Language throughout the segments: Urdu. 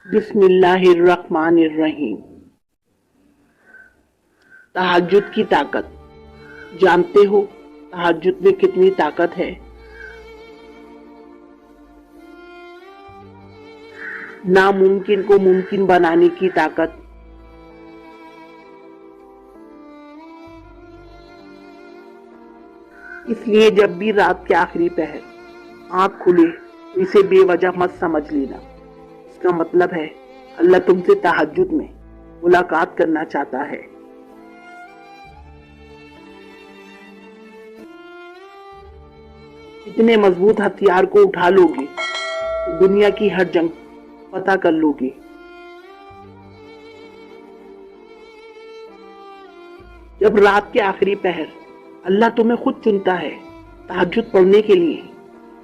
بسم اللہ الرحمن الرحیم۔ تہجد کی طاقت جانتے ہو تہجد میں کتنی طاقت ہے؟ ناممکن کو ممکن بنانے کی طاقت۔ اس لیے جب بھی رات کے آخری پہر آنکھ کھلے تو اسے بے وجہ مت سمجھ لینا۔ اس کا مطلب ہے اللہ تم سے تہجد میں ملاقات کرنا چاہتا ہے۔ اتنے مضبوط ہتھیار کو اٹھا لو گے تو دنیا کی ہر جنگ فتح کر لو گے۔ جب رات کے آخری پہر اللہ تمہیں خود چنتا ہے تہجد پڑھنے کے لیے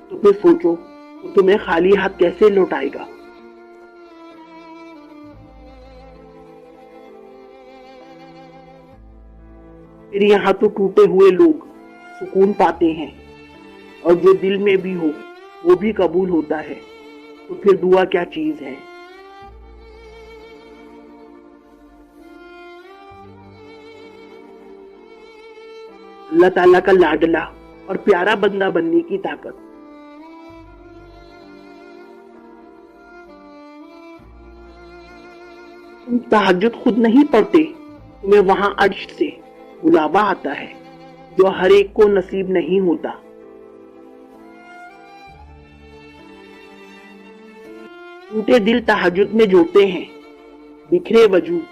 تو پھر سوچو وہ تمہیں خالی ہاتھ کیسے لوٹائے گا۔ پھر یہاں تو ٹوٹے ہوئے لوگ سکون پاتے ہیں اور جو دل میں بھی ہو وہ بھی قبول ہوتا ہے، تو پھر دعا کیا چیز ہے۔ اللہ تعالیٰ کا لاڈلا اور پیارا بندہ بننے کی طاقت۔ تم تہجد خود نہیں پڑھتے، تمہیں وہاں عرش سے بلاوا آتا ہے جو ہر ایک کو نصیب نہیں ہوتا۔ ٹوٹے دل تہجد میں جوڑتے ہیں، بکھرے وجود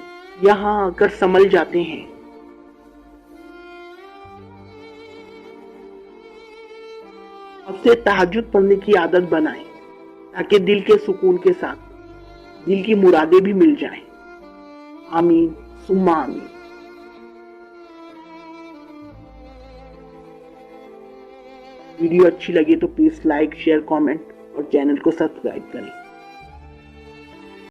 یہاں آ کر سنبھل جاتے ہیں۔ اب سے تہجد پڑھنے کی عادت بنائیں تاکہ دل کے سکون کے ساتھ دل کی مرادیں بھی مل جائیں۔ آمین ثم آمین۔ ویڈیو اچھی لگے تو پلیز لائک، شیئر، کامنٹ اور چینل کو سبسکرائب کریں۔